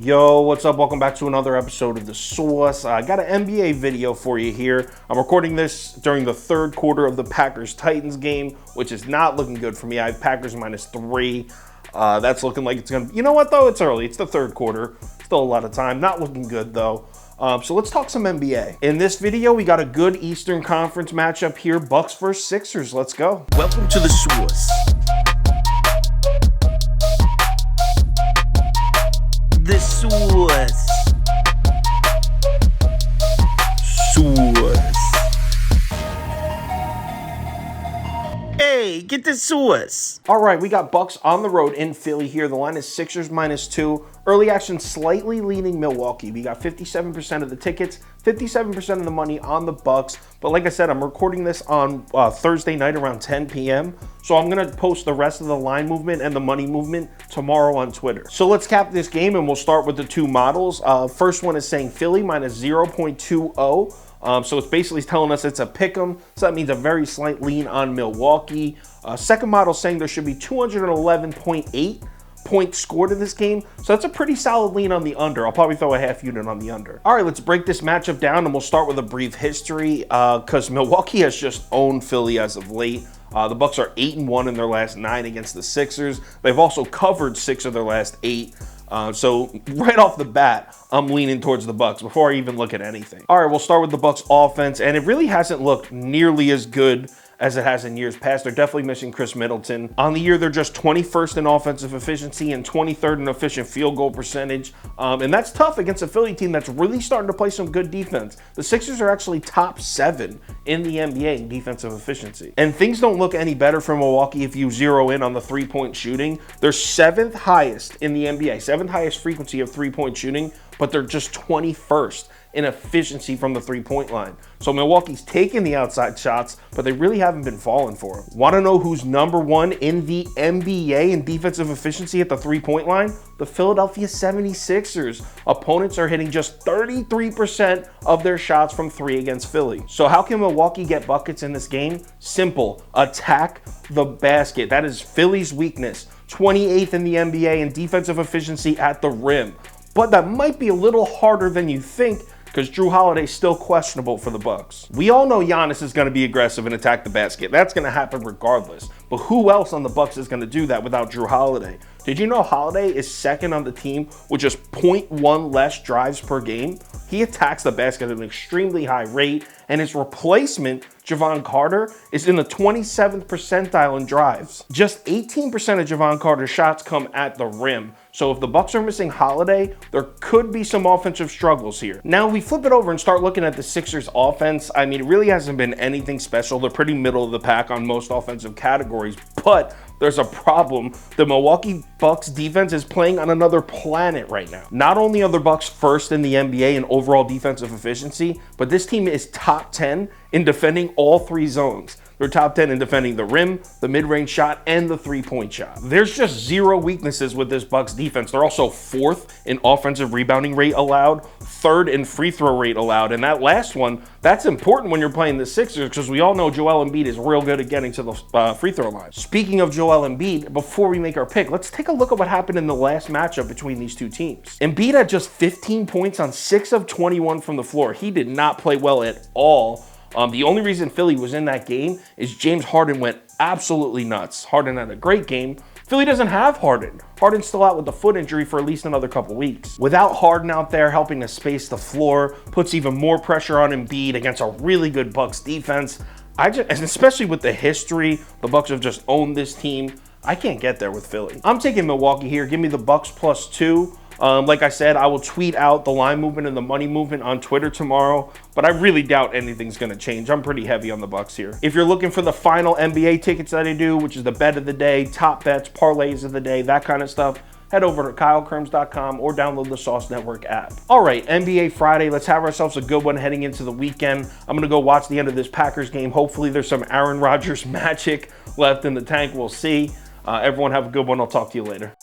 Yo, what's up? Welcome back to another episode of The Sauce. I got an NBA video for you here. I'm recording this during the third quarter of the Packers-Titans game, which is not looking good for me. I have Packers -3. That's looking like it's going to... You know what, though? It's early. It's the third quarter. Still a lot of time. Not looking good, though. So let's talk some NBA. In this video, we got a good Eastern Conference matchup here. Bucks versus Sixers. Let's go. Welcome to The Sauce. The Sauce. Sauce. Hey, get the sauce. All right, we got Bucks on the road in Philly here. The line is Sixers -2. Early action slightly leaning Milwaukee. We got 57% of the tickets, 57% of the money on the Bucks. But like I said, I'm recording this on Thursday night around 10 p.m. So I'm going to post the rest of the line movement and the money movement tomorrow on Twitter. So let's cap this game, and we'll start with the two models. First one is saying Philly -0.20. So it's basically telling us it's a pick 'em. So that means a very slight lean on Milwaukee. Second model saying there should be 211.8 points scored in this game. So that's a pretty solid lean on the under. I'll probably throw a half unit on the under. All right, let's break this matchup down, and we'll start with a brief history because Milwaukee has just owned Philly as of late. The Bucks are 8-1 in their last 9 against the Sixers. They've also covered 6 of their last 8. So right off the bat, I'm leaning towards the Bucks before I even look at anything. All right, we'll start with the Bucks offense, and it really hasn't looked nearly as good as it has in years past. They're definitely missing Chris Middleton. On the year, they're just 21st in offensive efficiency and 23rd in efficient field goal percentage. And that's tough against a Philly team that's really starting to play some good defense. The Sixers are actually top 7 in the NBA in defensive efficiency. And things don't look any better for Milwaukee if you zero in on the three-point shooting. They're 7th highest in the NBA, 7th highest frequency of three-point shooting, but they're just 21st in efficiency from the three-point line. So Milwaukee's taking the outside shots, but they really haven't been falling for them. Want to know who's #1 in the NBA in defensive efficiency at the three-point line? The Philadelphia 76ers. Opponents are hitting just 33% of their shots from 3 against Philly. So how can Milwaukee get buckets in this game? Simple. Attack the basket. That is Philly's weakness. 28th in the NBA in defensive efficiency at the rim. But that might be a little harder than you think, because Jrue Holiday's still questionable for the Bucks. We all know Giannis is going to be aggressive and attack the basket. That's going to happen regardless. But who else on the Bucks is going to do that without Jrue Holiday? Did you know Holiday is second on the team with just 0.1 less drives per game? He attacks the basket at an extremely high rate, and his replacement, Javon Carter, is in the 27th percentile in drives. Just 18% of Javon Carter's shots come at the rim. So if the Bucks are missing Holiday, there could be some offensive struggles here. Now, we flip it over and start looking at the Sixers offense. I mean, it really hasn't been anything special. They're pretty middle of the pack on most offensive categories, but there's a problem. The Milwaukee Bucks defense is playing on another planet right now. Not only are the Bucks first in the NBA in overall defensive efficiency, but this team is top 10 in defending all 3 zones. They're top 10 in defending the rim, the mid-range shot, and the three-point shot. There's just 0 weaknesses with this Bucks defense. They're also 4th in offensive rebounding rate allowed, 3rd in free throw rate allowed. And that last one, that's important when you're playing the Sixers, because we all know Joel Embiid is real good at getting to the free throw line. Speaking of Joel Embiid, before we make our pick, let's take a look at what happened in the last matchup between these two teams. Embiid had just 15 points on 6 of 21 from the floor. He did not play well at all. The only reason Philly was in that game is James Harden went absolutely nuts. Harden had a great game. Philly doesn't have Harden. Harden's still out with a foot injury for at least another couple weeks. Without Harden out there helping to space the floor, puts even more pressure on Embiid against a really good Bucks defense. And especially with the history, the Bucks have just owned this team. I can't get there with Philly. I'm taking Milwaukee here. Give me the Bucks +2. Like I said, I will tweet out the line movement and the money movement on Twitter tomorrow, but I really doubt anything's going to change. I'm pretty heavy on the Bucks here. If you're looking for the final NBA tickets that I do, which is the bet of the day, top bets, parlays of the day, that kind of stuff, head over to KyleKirms.com or download the Sauce Network app. All right, NBA Friday. Let's have ourselves a good one heading into the weekend. I'm going to go watch the end of this Packers game. Hopefully there's some Aaron Rodgers magic left in the tank. We'll see. Everyone have a good one. I'll talk to you later.